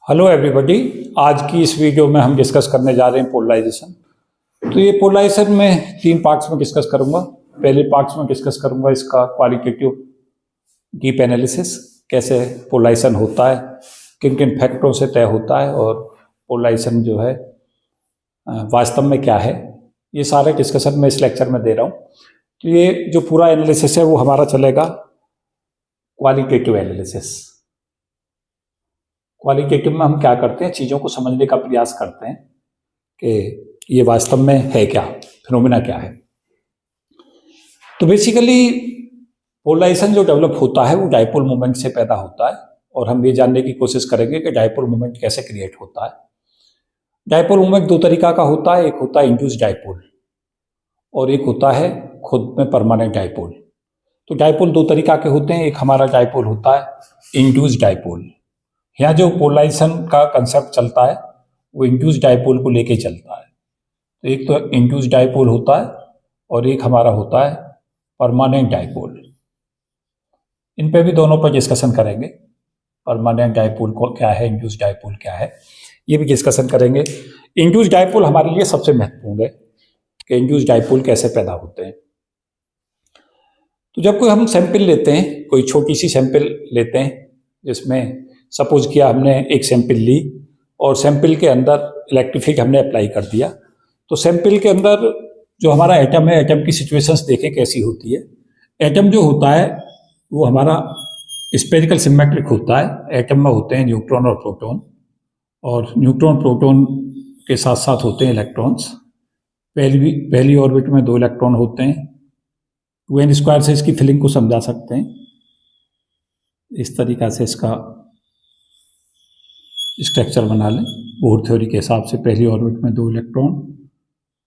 Hello everybody. आज की इस वीडियो में हम डिस्कस करने जा रहे हैं पोलराइजेशन। तो ये पोलराइजेशन में 3 पार्ट्स में डिस्कस करूंगा। पहले पार्ट्स में डिस्कस करूंगा इसका क्वालिटेटिव डीप एनालिसिस, कैसे पोलराइजेशन होता है, किन किन फैक्टरों से तय होता है और पोलराइजेशन जो है वास्तव में क्या है, ये सारे डिस्कशन मैं इस लेक्चर में दे रहा हूँ। तो ये जो पूरा एनालिसिस है वो हमारा चलेगा क्वालिटेटिव एनालिसिस। क्वालिटेटिव में हम क्या करते हैं, चीज़ों को समझने का प्रयास करते हैं कि ये वास्तव में है क्या, फिनोमिना क्या है। तो बेसिकली पोलराइजेशन जो डेवलप होता है वो डाइपोल मोमेंट से पैदा होता है और हम ये जानने की कोशिश करेंगे कि डाइपोल मोमेंट कैसे क्रिएट होता है। डाइपोल मोमेंट 2 तरीका का होता है, एक होता है इंड्यूस्ड डाइपोल और एक होता है खुद में परमानेंट डाइपोल। तो डाइपोल 2 तरीका के होते हैं। एक हमारा डाइपोल होता है इंड्यूस्ड डाइपोल। यहाँ जो पोलराइजेशन का कंसेप्ट चलता है वो इंड्यूस्ड डाइपोल को लेके चलता है। तो एक तो इंड्यूस्ड डाइपोल होता है और एक हमारा होता है परमानेंट डाइपोल। इन पे भी दोनों पर डिस्कशन करेंगे। परमानेंट डाइपोल को क्या है, इंड्यूस्ड डाइपोल क्या है, ये भी डिस्कशन करेंगे। इंड्यूस्ड डाइपोल हमारे लिए सबसे महत्वपूर्ण है कि इंड्यूस्ड डाइपोल कैसे पैदा होते हैं। तो जब कोई हम सैंपल लेते हैं, कोई छोटी सी सैंपल लेते हैं जिसमें सपोज किया हमने एक सैंपल ली और सैंपल के अंदर इलेक्ट्रिक फील्ड हमने अप्लाई कर दिया, तो सैंपल के अंदर जो हमारा एटम है, एटम की सिचुएशंस देखें कैसी होती है। एटम जो होता है वो हमारा स्फेरिकल सिमेट्रिक होता है। एटम में होते हैं न्यूट्रॉन और प्रोटॉन, और न्यूट्रॉन प्रोटॉन के साथ साथ होते हैं इलेक्ट्रॉन्स। पहली ऑर्बिट में 2 इलेक्ट्रॉन होते हैं। 2n² से इसकी फिलिंग को समझा सकते हैं। इस तरीका से इसका स्ट्रक्चर बना लें बोर थ्योरी के हिसाब से। पहली ऑर्बिट में 2 इलेक्ट्रॉन,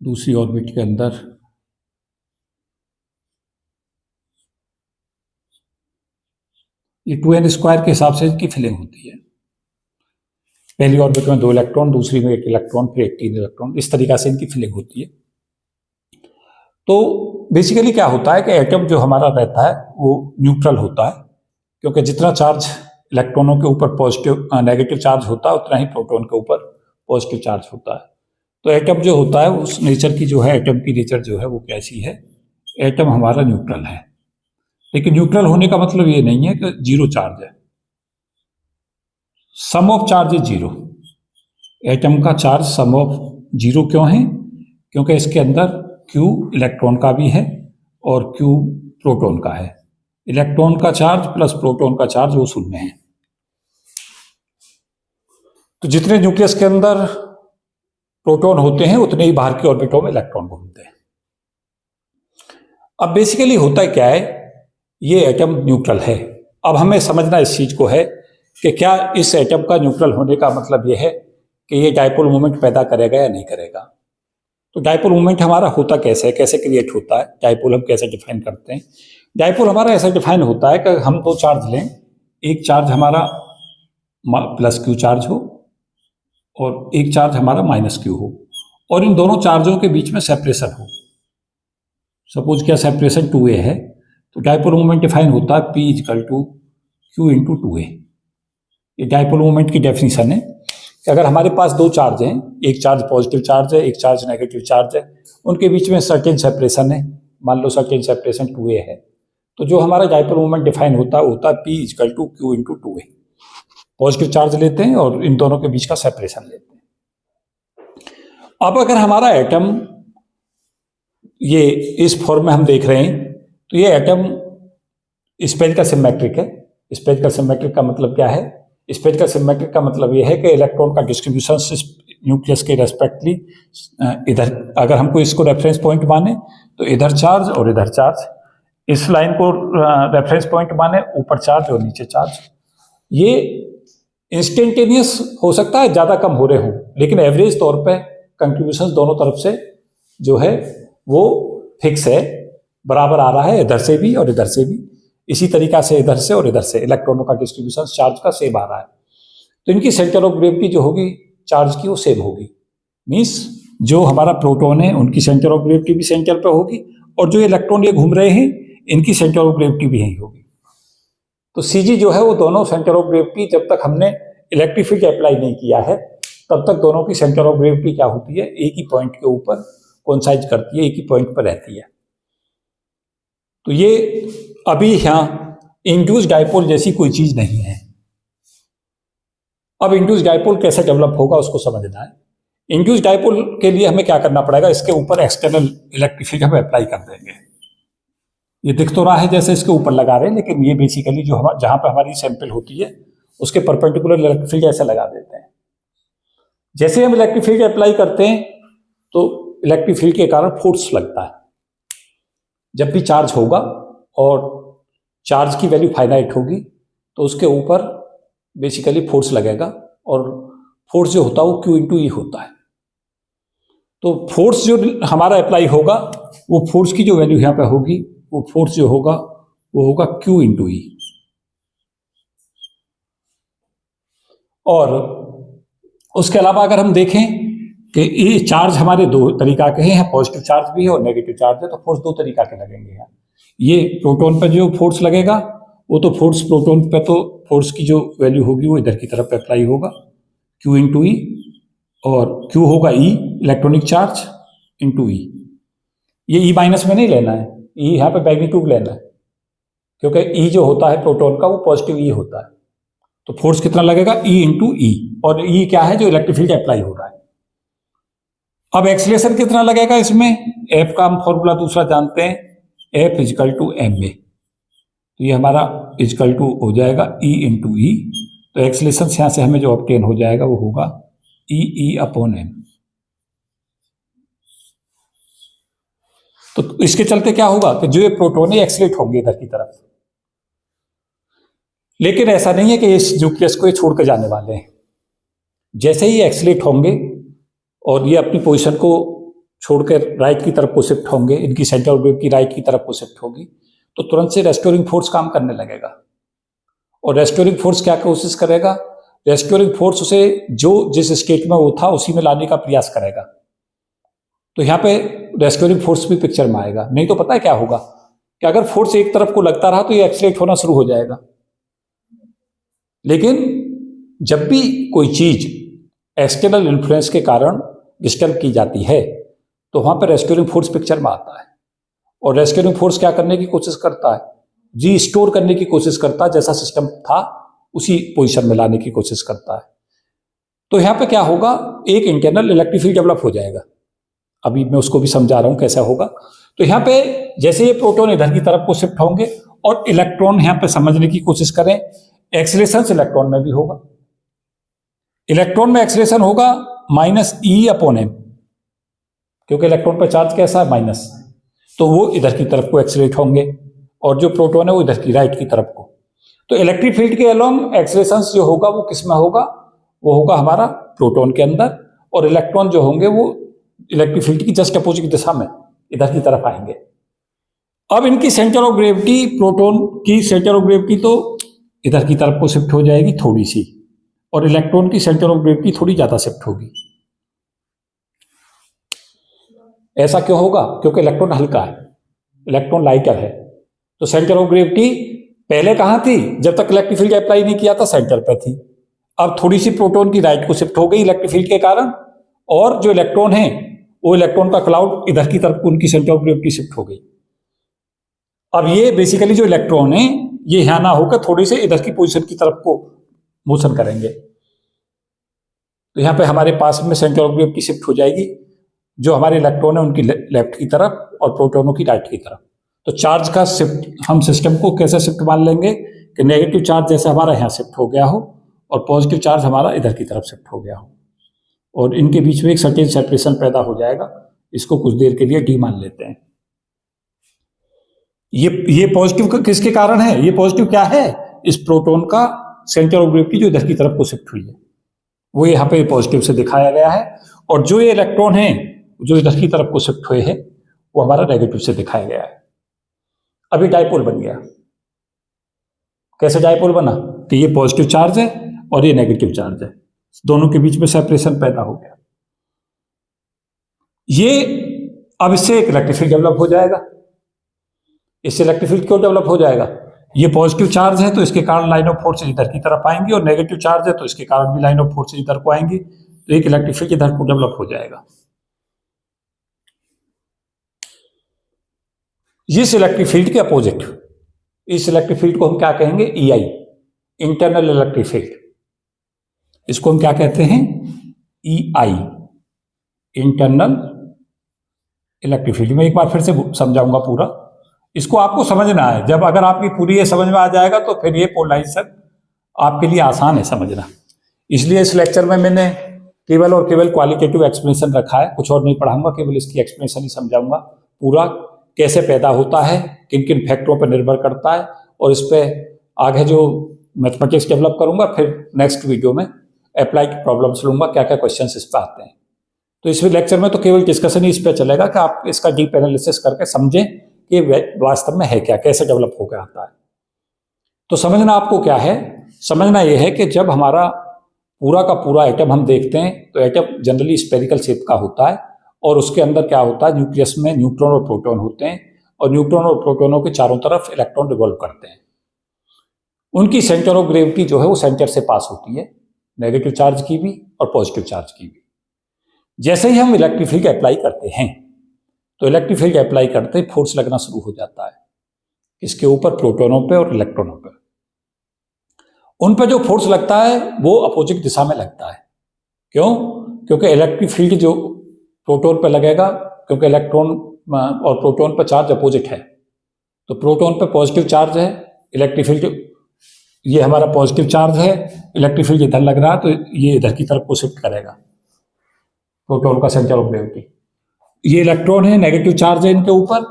दूसरी ऑर्बिट के अंदर ये 2n² के हिसाब से इसकी फिलिंग होती है। पहली ऑर्बिट में 2 इलेक्ट्रॉन, दूसरी में 1 इलेक्ट्रॉन, फिर 3 इलेक्ट्रॉन, इस तरीका से इनकी फिलिंग होती है। तो बेसिकली क्या होता है कि एटम जो हमारा रहता है वो न्यूट्रल होता है, क्योंकि जितना चार्ज इलेक्ट्रॉनों के ऊपर पॉजिटिव नेगेटिव चार्ज होता है उतना ही प्रोटॉन के ऊपर पॉजिटिव चार्ज होता है। तो एटम जो होता है उस नेचर की जो है, एटम की नेचर जो है वो कैसी है, एटम हमारा न्यूट्रल है। लेकिन न्यूट्रल होने का मतलब ये नहीं है कि जीरो चार्ज है। Sum of charge is zero. Atom का चार्ज सम ऑफ जीरो क्यों है? क्योंकि इसके अंदर Q इलेक्ट्रॉन का भी है और Q प्रोटॉन का है। इलेक्ट्रॉन का चार्ज प्लस प्रोटॉन का चार्ज वो शून्य है। तो जितने न्यूक्लियस के अंदर प्रोटॉन होते हैं उतने ही बाहर की ऑर्बिटों में इलेक्ट्रॉन घूमते हैं। अब बेसिकली होता है क्या है, ये एटम न्यूट्रल है। अब हमें समझना इस चीज को है कि क्या इस एटम का न्यूट्रल होने का मतलब ये है कि ये डाइपोल मोमेंट पैदा करेगा या नहीं करेगा। तो डाइपोल मोमेंट हमारा होता कैसे है, कैसे क्रिएट होता है, डाइपोल हम कैसे डिफाइन करते हैं। डाइपोल हमारा ऐसा डिफाइन होता है कि हम 2 चार्ज लें, एक चार्ज हमारा प्लस Q चार्ज हो और एक चार्ज हमारा माइनस Q हो, और इन दोनों चार्जों के बीच में सेपरेशन हो। सपोज क्या सेपरेशन 2a है, तो डाइपोल मोमेंट डिफाइन होता है P = Q × 2a। ये डाइपोल मोमेंट की डेफिनेशन है कि अगर हमारे पास 2 चार्ज हैं, एक चार्ज पॉजिटिव चार्ज है, एक चार्ज नेगेटिव चार्ज है, उनके बीच में सर्टेन सेपरेशन है, मान लो सर्टेन सेपरेशन 2a है, तो जो हमारा डाइपोल मोमेंट डिफाइन होता है P = Q × 2a। Positive charge लेते हैं और इन दोनों के बीच का सेपरेशन लेते हैं। अब अगर हमारा एटम ये इस फॉर्म में हम देख रहे हैं, तो ये एटम स्फेरिकल सिमेट्रिक है। स्फेरिकल सिमेट्रिक का मतलब क्या है? स्फेरिकल सिमेट्रिक का मतलब ये है कि इलेक्ट्रॉन का डिस्ट्रीब्यूशन न्यूक्लियस के रेस्पेक्टली इधर, अगर हमको इसको रेफरेंस पॉइंट माने तो इधर चार्ज और इधर चार्ज, इस लाइन को रेफरेंस पॉइंट माने ऊपर चार्ज और नीचे चार्ज। ये इंस्टेंटेनियस हो सकता है, ज़्यादा कम हो रहे हों, लेकिन एवरेज तौर पे कंट्रीब्यूशन दोनों तरफ से जो है वो फिक्स है, बराबर आ रहा है, इधर से भी और इधर से भी। इसी तरीका से इधर से और इधर से इलेक्ट्रॉनों का डिस्ट्रीब्यूशन चार्ज का सेम आ रहा है। तो इनकी सेंटर ऑफ ग्रेविटी जो होगी चार्ज की वो सेम होगी। मीन्स जो हमारा प्रोटॉन है उनकी सेंटर ऑफ ग्रेविटी भी सेंटर पे होगी, और जो इलेक्ट्रॉन ये घूम रहे हैं इनकी सेंटर ऑफ ग्रेविटी भी यही होगी। तो CG जो है वो दोनों सेंटर ऑफ ग्रेविटी जब तक हमने इलेक्ट्रिक फील्ड अप्लाई नहीं किया है तब तक दोनों की सेंटर ऑफ ग्रेविटी क्या होती है, एक ही पॉइंट के ऊपर कोइंसाइड करती है, एक ही पॉइंट पर रहती है। तो ये अभी यहाँ इंड्यूस्ड डाइपोल जैसी कोई चीज नहीं है। अब इंड्यूस्ड डाइपोल कैसे डेवलप होगा उसको समझना है। इंड्यूस्ड डाइपोल के लिए हमें क्या करना पड़ेगा, इसके ऊपर एक्सटर्नल इलेक्ट्रिक फील्ड हम अप्लाई कर देंगे। ये दिख तो रहा है जैसे इसके ऊपर लगा रहे हैं, लेकिन ये बेसिकली जो जहां पर हमारी सैंपल होती है उसके परपेंडिकुलर इलेक्ट्रिक फील्ड ऐसे लगा देते हैं। जैसे हम इलेक्ट्रिक फील्ड अप्लाई करते हैं तो इलेक्ट्रिक फील्ड के कारण फोर्स लगता है। जब भी चार्ज होगा और चार्ज की वैल्यू फाइनाइट होगी तो उसके ऊपर बेसिकली फोर्स लगेगा, और फोर्स जो होता है वो Q इंटू ई होता है। तो फोर्स जो हमारा अप्लाई होगा वो फोर्स की जो वैल्यू यहाँ पे होगी, वो फोर्स जो होगा वो होगा Q इंटू ई। और उसके अलावा अगर हम देखें कि ये चार्ज हमारे दो तरीका के हैं, पॉजिटिव चार्ज भी है और नेगेटिव चार्ज है, तो फोर्स दो तरीका के लगेंगे यहाँ। ये प्रोटॉन पर जो फोर्स लगेगा वो तो फोर्स प्रोटॉन पे, तो फोर्स की जो वैल्यू होगी वो इधर की तरफ अप्लाई होगा Q इंटू ई, और Q होगा E इलेक्ट्रॉनिक चार्ज इंटू ई। ये E माइनस में नहीं लेना है, E यहाँ पे मैग्नीट्यूड लेना है, क्योंकि E जो होता है प्रोटॉन का वो पॉजिटिव E होता है। तो फोर्स कितना लगेगा, E इंटू ई, और E क्या है, जो इलेक्ट्रिक फील्ड अप्लाई हो रहा है। अब एक्सीलरेशन कितना लगेगा इसमें, F का हम फॉर्मूला दूसरा जानते हैं, F is equal to m a. तो ये हमारा इजिकल टू हो जाएगा E इंटू ई। तो एक्सीलरेशन यहां से हमें जो ऑब्टेन हो जाएगा वो होगा E अपॉन एम। तो इसके चलते क्या होगा कि जो ये प्रोटॉन है एक्सीलरेट होंगे इधर की तरफ, लेकिन ऐसा नहीं है कि इस न्यूक्लियस को ये छोड़ कर जाने वाले हैं। जैसे ही एक्सीलरेट होंगे और ये अपनी पोजीशन को छोड़कर राइट की तरफ को शिफ्ट होंगे, इनकी सेंटर ऑफ ग्रेविटी राइट की तरफ को शिफ्ट होगी, तो तुरंत से रेस्टोरिंग फोर्स काम करने लगेगा। और रेस्टोरिंग फोर्स क्या कोशिश करेगा, रेस्टोरिंग फोर्स उसे जो जिस स्टेट में वो था उसी में लाने का प्रयास करेगा। तो यहाँ पे रेस्टोरिंग फोर्स भी पिक्चर में आएगा। नहीं तो पता है क्या होगा कि अगर फोर्स एक तरफ को लगता रहा तो ये एक्सीलरेट होना शुरू हो जाएगा। लेकिन जब भी कोई चीज एक्सटर्नल इन्फ्लुएंस के कारण डिस्टर्ब की जाती है तो वहां पर रेस्टोरिंग फोर्स पिक्चर में आता है। और रेस्टोरिंग फोर्स क्या करने की कोशिश करता है, रीस्टोर करने की कोशिश करता है, जैसा सिस्टम था उसी पोजीशन में लाने की कोशिश करता है। तो यहाँ पे क्या होगा, एक इंटरनल इलेक्ट्रिक फील्ड डेवलप हो जाएगा। अभी मैं उसको भी समझा रहा हूं कैसा होगा। तो यहाँ पे जैसे ये प्रोटॉन इधर की तरफ को शिफ्ट होंगे और इलेक्ट्रॉन यहाँ पे समझने की कोशिश करें, एक्सीलरेशन इलेक्ट्रॉन में भी होगा। इलेक्ट्रॉन में एक्सीलरेशन होगा माइनस E अपॉन एम, क्योंकि इलेक्ट्रॉन पर चार्ज कैसा है, माइनस। तो वो इधर की तरफ को एक्सीलरेट होंगे और जो प्रोटॉन है वो इधर की राइट की तरफ को। तो इलेक्ट्रिक फील्ड के अलोंग एक्सीलरेशन जो होगा वो किस में होगा, वो होगा हमारा प्रोटॉन के अंदर, और इलेक्ट्रॉन जो होंगे वो इलेक्ट्रिक फील्ड की जस्ट अपोजिट दिशा में इधर की तरफ आएंगे। अब इनकी सेंटर ऑफ ग्रेविटी, प्रोटॉन की सेंटर ऑफ ग्रेविटी तो इधर की तरफ को शिफ्ट हो जाएगी थोड़ी सी, और इलेक्ट्रॉन की सेंटर ऑफ ग्रेविटी थोड़ी ज्यादा शिफ्ट होगी। ऐसा क्यों होगा, क्योंकि इलेक्ट्रॉन हल्का है, इलेक्ट्रॉन लाइटर है। तो सेंटर ऑफ ग्रेविटी पहले कहां थी, जब तक इलेक्ट्रिक फील्ड अप्लाई नहीं किया था सेंटर पर थी। अब थोड़ी सी प्रोटॉन की राइट को शिफ्ट हो गई इलेक्ट्रिक फील्ड के कारण, और जो इलेक्ट्रॉन है वो इलेक्ट्रॉन का क्लाउड इधर की तरफ उनकी सेंटर ऑफ ग्रेविटी शिफ्ट हो गई। अब ये बेसिकली जो इलेक्ट्रॉन है ये यहां ना होकर थोड़ी से इधर की पोजीशन की तरफ को मोशन करेंगे। तो यहां पे हमारे पास में सेंटर ऑफ ग्रेविटी शिफ्ट हो जाएगी, जो हमारे इलेक्ट्रॉन है उनकी लेफ्ट की तरफ और प्रोटॉनों की राइट की तरफ। तो चार्ज का शिफ्ट हम सिस्टम को कैसे शिफ्ट मान लेंगे कि नेगेटिव चार्ज जैसे हमारा यहाँ शिफ्ट हो गया हो और पॉजिटिव चार्ज हमारा इधर की तरफ शिफ्ट हो गया हो, और इनके बीच में एक सर्टेन सेपरेशन पैदा हो जाएगा। इसको कुछ देर के लिए डी मान लेते हैं। ये पॉजिटिव किसके कारण है, ये पॉजिटिव क्या है, इस प्रोटॉन का सेंटर ऑफ ग्रेविटी जो इधर की तरफ को शिफ्ट हुई है वो यहाँ पे पॉजिटिव से दिखाया गया है, और जो ये इलेक्ट्रॉन है जो इधर की तरफ को शिफ्ट हुए हैं वो हमारा नेगेटिव से दिखाया गया है। अभी डाइपोल बन गया। कैसे डाइपोल बना, कि ये पॉजिटिव चार्ज है और ये नेगेटिव चार्ज है, दोनों के बीच में सेपरेशन पैदा हो गया। ये अब इससे एक इलेक्ट्रिक फील्ड डेवलप हो जाएगा। इससे इलेक्ट्रिक फील्ड क्यों डेवलप हो जाएगा, ये पॉजिटिव चार्ज है तो इसके कारण लाइन ऑफ फोर्स इधर की तरफ आएंगी, और नेगेटिव चार्ज है तो इसके कारण भी लाइन ऑफ फोर्स इधर को आएंगी, तो एक इलेक्ट्रिक फील्ड इधर को डेवलप हो जाएगा। इस इलेक्ट्रिक फील्ड के अपोजिट, इस इलेक्ट्रिक फील्ड को हम क्या कहेंगे? EI, internal electric field. इसको हम क्या कहते हैं? EI, internal electric field. मैं एक बार फिर से समझाऊंगा पूरा, इसको आपको समझना है। जब अगर आपकी पूरी ये समझ में आ जाएगा तो फिर ये पोलराइजेशन आपके लिए आसान है समझना। इसलिए इस लेक्चर में मैंने केवल और केवल क्वालिटेटिव एक्सप्लेनेशन रखा है, कुछ और नहीं पढ़ाऊंगा, केवल इसकी एक्सप्लेनेशन ही समझाऊंगा। पूरा कैसे पैदा होता है, किन किन फैक्टरों पर निर्भर करता है, और इस पर आगे जो मैथमेटिक्स डेवलप करूंगा, फिर नेक्स्ट वीडियो में अप्लाई की प्रॉब्लम्स लूंगा, क्या क्या क्वेश्चन इस पर आते हैं। तो इस लेक्चर में तो केवल डिस्कशन ही इस पर चलेगा कि आप इसका डीप एनालिसिस करके समझें कि वास्तव में है क्या, कैसे डेवलप होकर आता है। तो समझना आपको क्या है? समझना यह है कि जब हमारा पूरा का पूरा एटम हम देखते हैं तो एटम जनरली स्फेरिकल शेप का होता है, और उसके अंदर क्या होता है? न्यूक्लियस में न्यूट्रॉन और प्रोटॉन होते हैं, और न्यूट्रॉन और प्रोटॉनों के चारों तरफ इलेक्ट्रॉन रिवॉल्व करते हैं। उनकी सेंटर ऑफ ग्रेविटी जो है वो सेंटर से पास होती है, नेगेटिव चार्ज की भी और पॉजिटिव चार्ज की भी। जैसे ही हम इलेक्ट्रिक फील्ड अप्लाई करते हैं तो इलेक्ट्रिक फील्ड अप्लाई करते ही फोर्स लगना शुरू हो जाता है, इसके ऊपर प्रोटॉनों पे और इलेक्ट्रॉनों पे। उन पे जो फोर्स लगता है वो अपोजिट दिशा में लगता है। क्यों? क्योंकि इलेक्ट्रिक फील्ड जो प्रोटॉन पे लगेगा, क्योंकि इलेक्ट्रॉन और प्रोटॉन पर चार्ज अपोजिट है, तो प्रोटॉन पे पॉजिटिव चार्ज है, इलेक्ट्रिक फील्ड ये हमारा पॉजिटिव चार्ज है, इलेक्ट्रिक फील्ड इधर लग रहा है तो ये इधर की तरफ को शिफ्ट करेगा प्रोटॉन का सेंटर ऑफ ग्रेविटी। ये इलेक्ट्रॉन है, नेगेटिव चार्ज है इनके ऊपर,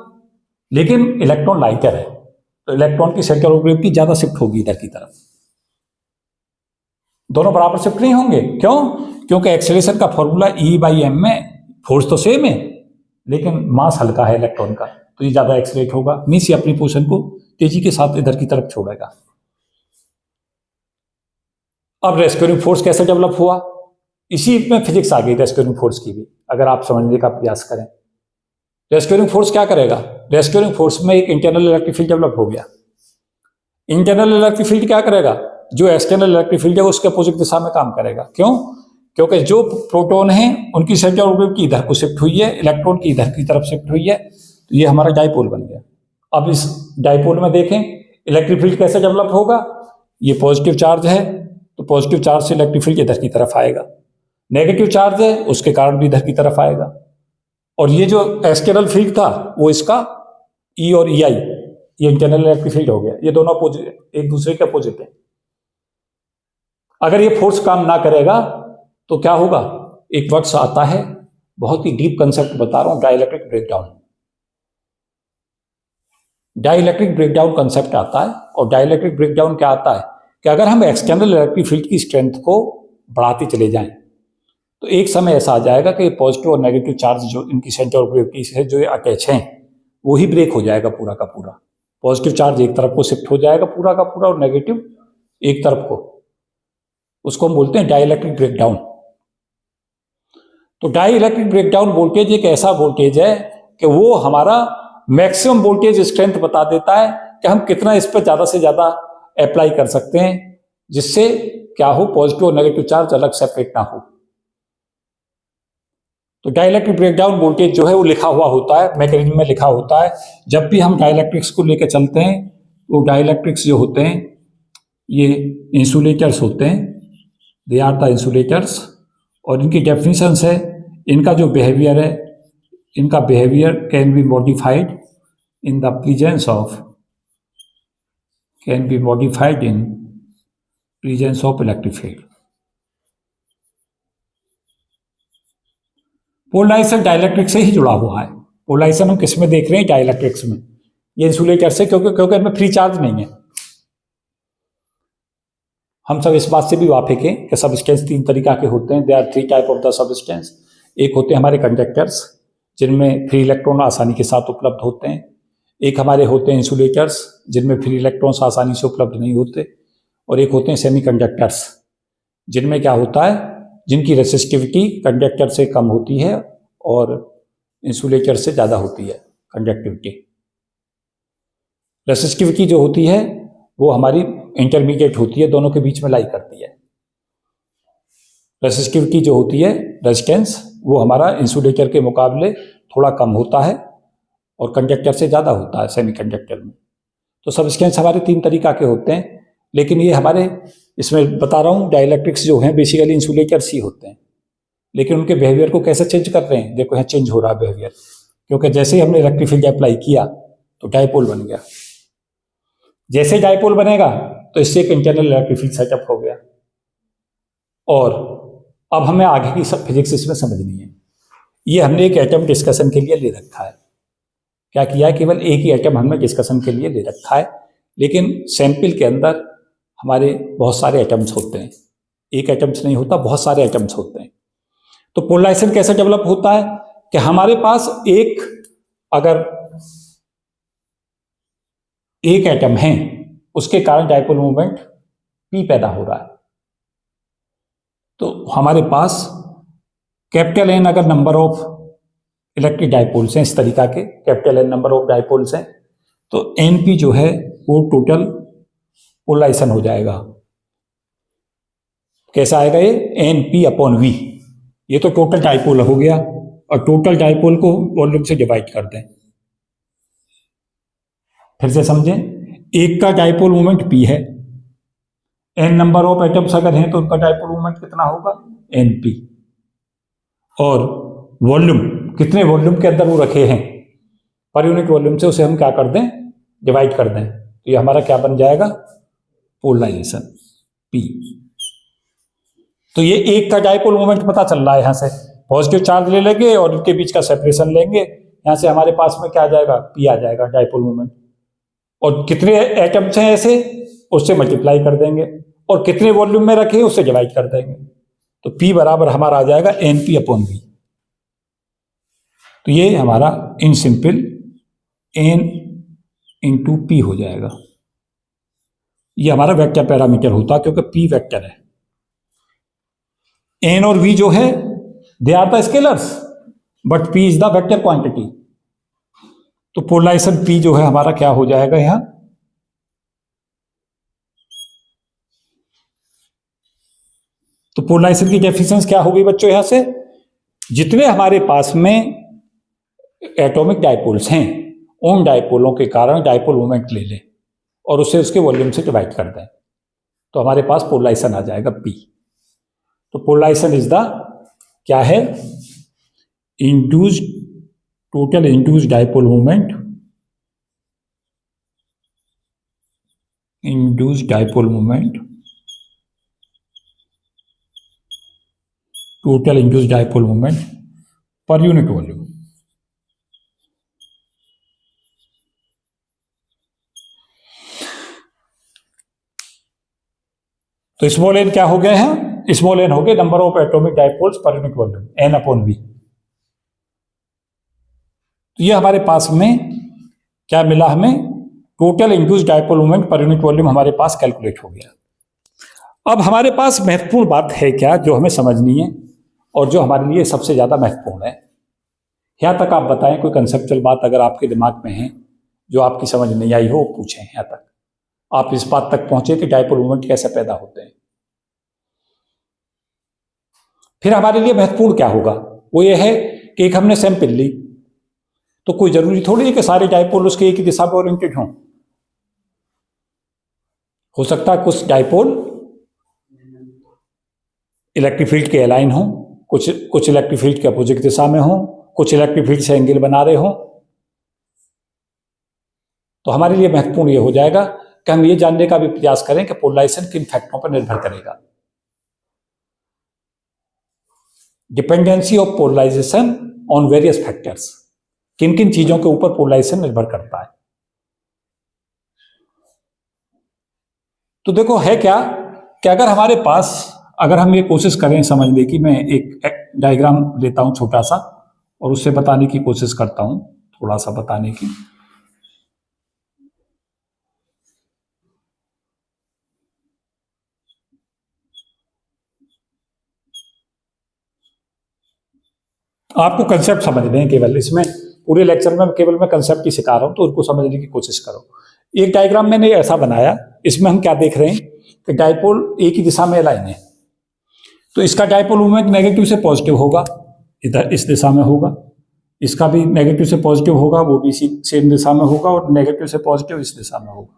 लेकिन इलेक्ट्रॉन लाइटर है, तो इलेक्ट्रॉन की सेंटर ऑफ ग्रेविटी ज्यादा शिफ्ट होगी इधर की तरफ। दोनों बराबर शिफ्ट नहीं होंगे। क्यों? क्योंकि एक्सेलरेशन का फॉर्मूला E/m में फोर्स तो सेम है, लेकिन मास हल्का है इलेक्ट्रॉन का, तो ये ज्यादा एक्सेलरेट होगा, मींस ये अपनी पोजीशन को तेजी के साथ इधर की तरफ छोड़ेगा। अब रेस्क्यूइंग फोर्स कैसे डेवलप हुआ? इसी में फिजिक्स आ गई रेस्क्यूइंग फोर्स की भी, अगर आप समझने का प्रयास करें। रेस्क्यूइंग फोर्स क्या करेगा? रेस्क्यूइंग फोर्स में एक इंटरनल इलेक्ट्रिक फील्ड डेवलप हो गया। इंटरनल इलेक्ट्रिक फील्ड क्या करेगा? जो एक्सटर्नल इलेक्ट्रिक फील्ड है उसके अपोजिट दिशा में काम करेगा। क्यों? क्योंकि जो प्रोटॉन है उनकी सेंटर ऑफ ग्रेविटी इधर को शिफ्ट हुई है, इलेक्ट्रॉन की इधर की तरफ शिफ्ट हुई है, तो ये हमारा डाइपोल बन गया। अब इस डाइपोल में देखें इलेक्ट्रिक फील्ड कैसे डेवलप होगा। ये पॉजिटिव चार्ज है तो पॉजिटिव चार्ज से इलेक्ट्रिक फील्ड इधर की तरफ आएगा, नेगेटिव चार्ज है उसके कारण भी इधर की तरफ आएगा, और ये जो एक्सटर्नल फील्ड था वो इसका E और EI, ये इंटरनल इलेक्ट्रिक फील्ड हो गया। ये दोनों एक दूसरे के अपोजिट है। अगर ये फोर्स काम ना करेगा तो क्या होगा? एक वक्त आता है, बहुत ही डीप कंसेप्ट बता रहा हूं, dielectric breakdown. Dielectric breakdown concept आता है, और डाइलेक्ट्रिक ब्रेकडाउन क्या आता है कि अगर हम एक्सटर्नल इलेक्ट्रिक फील्ड की स्ट्रेंथ को बढ़ाते चले जाएं तो एक समय ऐसा आ जाएगा कि पॉजिटिव और नेगेटिव चार्ज जो इनकी सेंटर ऑफ ग्रेविटी से जो अटैच हैं वो ही ब्रेक हो जाएगा पूरा का पूरा। पॉजिटिव चार्ज एक तरफ को शिफ्ट हो जाएगा पूरा का पूरा, और नेगेटिव एक तरफ को। उसको हम बोलते हैं डाइलेक्ट्रिक ब्रेकडाउन। तो डाइलेक्ट्रिक ब्रेकडाउन वोल्टेज एक ऐसा वोल्टेज है कि वो हमारा मैक्सिमम वोल्टेज स्ट्रेंथ बता देता है कि हम कितना इस पर ज्यादा से ज्यादा अप्लाई कर सकते हैं, जिससे क्या हो, पॉजिटिव और नेगेटिव चार्ज अलग सेपरेट ना हो। तो डाइलेक्ट्रिक ब्रेकडाउन वोल्टेज जो है वो लिखा हुआ होता है, मैकेनिज्म में लिखा होता है। जब भी हम डाइलेक्ट्रिक्स को लेकर चलते हैं तो डाइलेक्ट्रिक्स जो होते हैं ये इंसुलेटर्स होते हैं, दे आर द इंसुलेटर्स, और इनकी डेफिनेशंस है, इनका जो बिहेवियर है, इनका behaviour can be modified in the presence of electric field. Polarisation dielectric से ही जुड़ा हुआ है। पोलराइजेशन हम किस में देख रहे हैं? डाइलेक्ट्रिक्स में। ये इंसुलेटर से, क्योंकि इनमें फ्री चार्ज नहीं है। हम सब इस बात से भी वाकिफ हैं कि सबस्टेंस तीन तरीका के होते हैं। They are 3 type of the substance. एक होते हैं हमारे कंडक्टर्स, जिनमें फ्री इलेक्ट्रॉन आसानी के साथ उपलब्ध होते हैं। एक हमारे होते हैं इंसुलेटर्स, जिनमें फ्री इलेक्ट्रॉन्स आसानी से उपलब्ध नहीं होते। और एक होते हैं सेमीकंडक्टर्स, जिनमें क्या होता है, जिनकी रेसिस्टिविटी कंडक्टर से कम होती है और इंसुलेटर से ज़्यादा होती है कंडक्टिविटी। रेसिस्टिविटी जो होती है वो हमारी इंटरमीडिएट होती है, दोनों के बीच में लाई करती है। रेसिस्टिविटी जो होती है, रेजिस्टेंस, वो हमारा इंसुलेटर के मुकाबले थोड़ा कम होता है और कंडक्टर से ज़्यादा होता है सेमीकंडक्टर में। तो सबस्टेंस हमारे 3 तरीका के होते हैं, लेकिन ये हमारे इसमें बता रहा हूँ डाइलेक्ट्रिक्स जो हैं बेसिकली इंसुलेटर्स ही होते हैं, लेकिन उनके बिहेवियर को कैसे चेंज कर रहे हैं, देखो यहाँ चेंज हो रहा है बिहेवियर, क्योंकि जैसे ही हमने इलेक्ट्रिक फील्ड अप्लाई किया तो डाइपोल बन गया। जैसे डाइपोल बनेगा तो इससे एक इंटरनल इलेक्ट्रिक फील्ड सेटअप हो गया। और अब हमें आगे की सब फिजिक्स इसमें समझनी है। ये हमने एक एटम डिस्कशन के लिए ले रखा है। क्या किया है, केवल एक ही एटम हमने डिस्कशन के लिए ले रखा है, लेकिन सैंपल के अंदर हमारे बहुत सारे एटम्स होते हैं। एक एटम्स नहीं होता, बहुत सारे एटम्स होते हैं। तो पोलराइजेशन कैसे डेवलप होता है कि हमारे पास अगर एक एटम है, उसके कारण डाइपोल मोमेंट P पैदा हो रहा है। तो हमारे पास कैपिटल N अगर नंबर ऑफ इलेक्ट्रिक डाइपोल्स हैं, इस तरीका के capital N number of dipoles हैं, तो NP जो है वो टोटल पोलराइजेशन हो जाएगा। कैसा आएगा ये, NP/V। ये तो टोटल डाइपोल हो गया, और टोटल डाइपोल को वॉल्यूम से डिवाइड कर दें। फिर से समझें, एक का डाइपोल मोमेंट P है, N नंबर ऑफ एटम्स अगर हैं तो उनका डाइपोल मोमेंट कितना होगा, NP। और वॉल्यूम, कितने वॉल्यूम के अंदर वो रखे हैं पर यूनिट वॉल्यूम से, उसे हम क्या कर दें, डिवाइड कर दें। तो ये हमारा क्या बन जाएगा, पोलराइजेशन P। तो ये एक का डाइपोल मोमेंट पता चल रहा है, यहां से पॉजिटिव चार्ज ले लेंगे और इनके बीच का सेपरेशन लेंगे, यहां से हमारे पास में क्या आ जाएगा, P आ जाएगा डाइपोल मोमेंट। और कितने एटम्स हैं ऐसे, उससे मल्टीप्लाई कर देंगे, और कितने वॉल्यूम में रखे उससे डिवाइड कर देंगे। तो P बराबर हमारा आ जाएगा NP/V। तो ये हमारा इन सिंपल N/P हो जाएगा। ये हमारा वेक्टर पैरामीटर होता है, क्योंकि P वेक्टर है। N और V जो है they are the scalars, but P is the vector quantity. तो पोलराइजेशन P जो है हमारा क्या हो जाएगा यहां, तो पोलराइजेशन की डेफिनेशन क्या होगी बच्चों, यहां से जितने हमारे पास में एटॉमिक डाइपोल्स हैं, उन डाइपोलों के कारण डाइपोल मोमेंट ले लें और उसे उसके वॉल्यूम से डिवाइड कर दें, तो हमारे पास पोलराइजेशन आ जाएगा P। तो पोलराइजेशन इज द क्या है, induced, total induced dipole moment, induced dipole moment, total induced dipole moment per unit volume. तो स्मॉल n क्या हो गए हैं, स्मॉल n हो गए नंबर ऑफ एटॉमिक डाइपोल्स पर यूनिट वॉल्यूम, N/V। तो ये हमारे पास में क्या मिला, हमें total induced dipole moment per unit volume हमारे पास कैलकुलेट हो गया। अब हमारे पास महत्वपूर्ण बात है क्या, जो हमें समझनी है और जो हमारे लिए सबसे ज्यादा महत्वपूर्ण है। यहाँ तक आप बताएं, कोई कंसेप्चुअल बात अगर आपके दिमाग में है जो आपकी समझ नहीं आई हो, पूछें। यहाँ तक आप इस बात तक पहुंचे कि डाइपोल मोमेंट कैसे पैदा होते हैं। फिर हमारे लिए महत्वपूर्ण क्या होगा, वो ये है कि एक हमने सैंपल ली, तो कोई जरूरी थोड़ी है कि सारे डाइपोल उसके एक ही दिशा में ओरिएंटेड हों। हो सकता है कुछ डाइपोल इलेक्ट्रिक फील्ड के अलाइन हों, कुछ इलेक्ट्रिक फील्ड के अपोजिट दिशा में हों, कुछ इलेक्ट्रिक फील्ड से एंगल बना रहे हों। तो हमारे लिए महत्वपूर्ण ये हो जाएगा कि हम ये जानने का भी प्रयास करें कि पोलराइजेशन किन फैक्टरों पर निर्भर करेगा। Dependency of polarisation on various factors, किन किन चीजों के ऊपर पोलराइजेशन निर्भर करता है। तो देखो है क्या कि अगर हमारे पास, अगर हम ये कोशिश करें समझने की, मैं एक डायग्राम लेता हूं छोटा सा और उससे बताने की कोशिश करता हूं, थोड़ा सा बताने की। आपको कंसेप्ट समझने हैं केवल, इसमें पूरे लेक्चर में केवल मैं कंसेप्ट ही सिखा रहा हूं, तो उनको समझने की कोशिश करो। एक डायग्राम मैंने ऐसा बनाया इसमें हम क्या देख रहे हैं कि डायपोल एक ही दिशा में अलाइन है, तो इसका डायपोल मोमेंट नेगेटिव से पॉजिटिव होगा, इधर इस दिशा में होगा, इसका भी नेगेटिव से पॉजिटिव होगा, वो भी इसी सेम दिशा में होगा, और नेगेटिव से पॉजिटिव इस दिशा में होगा।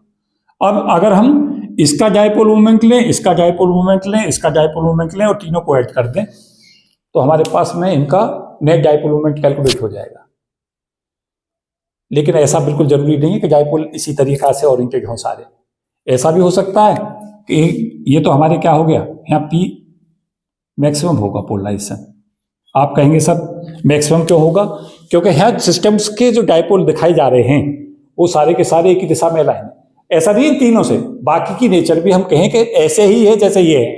अब अगर हम इसका डायपोल मोमेंट लें, इसका डायपोल मोमेंट लें, इसका डायपोल मोमेंट लें और तीनों को ऐड कर दें, तो हमारे पास में इनका नेट डायपोल मोमेंट कैलकुलेट हो जाएगा। लेकिन ऐसा बिल्कुल जरूरी नहीं है कि डायपोल इसी तरीका से ओरिएंटेड हो सारे। ऐसा भी हो सकता है कि ये तो हमारे क्या हो गया, यहाँ P मैक्सिमम होगा पोलराइजेशन। आप कहेंगे सर मैक्सिमम क्यों होगा? क्योंकि यहाँ सिस्टम्स के जो डायपोल दिखाई जा रहे हैं वो सारे के सारे एक ही दिशा में अलाइन है। ऐसा नहीं है तीनों से, बाकी की नेचर भी हम कहें कि ऐसे ही है जैसे ये है,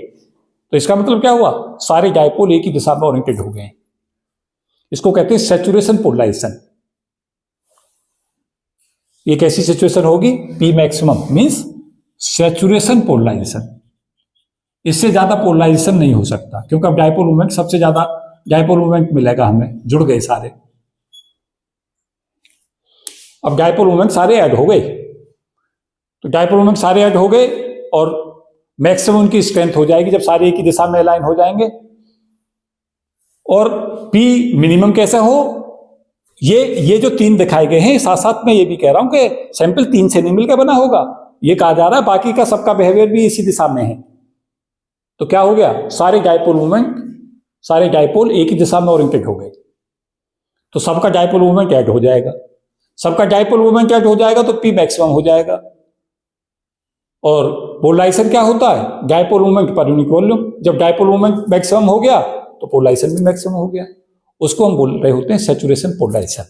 तो इसका मतलब क्या हुआ, सारे डायपोल एक ही दिशा में ओरिएंटेड हो गए। इसको कहते हैं सैचुरेशन पोलराइजेशन। एक ऐसी सिचुएशन होगी P maximum means saturation polarisation. इससे ज्यादा पोलराइजेशन नहीं हो सकता, क्योंकि अब डायपोल मोमेंट सबसे ज्यादा डायपोल मोमेंट मिलेगा हमें, जुड़ गए सारे। अब डायपोल मोमेंट सारे ऐड हो गए, तो डायपोल मोमेंट सारे ऐड हो गए और मैक्सिमम उनकी स्ट्रेंथ हो जाएगी जब सारे एक ही दिशा में अलाइन हो जाएंगे। और P मिनिमम कैसे हो, ये जो तीन दिखाए गए हैं, साथ साथ मैं ये भी कह रहा हूं कि सैंपल तीन से नहीं मिलकर बना होगा। ये कहा जा रहा है बाकी का सबका बिहेवियर भी इसी दिशा में है। तो क्या हो गया, सारे डायपोल मोमेंट, सारे डायपोल एक ही दिशा में ओरिएंटेड हो गए, तो सबका डायपोल मोमेंट ऐड हो जाएगा। सबका डायपोल मोमेंट ऐड हो जाएगा तो P मैक्सिमम हो जाएगा। और पोलराइजेशन क्या होता है, dipole moment per unit volume. जब डायपोल मोमेंट मैक्सिमम हो गया तो पोलराइजेशन भी मैक्सिमम हो गया। उसको हम बोल रहे होते हैं सैचुरेशन पोलराइजेशन।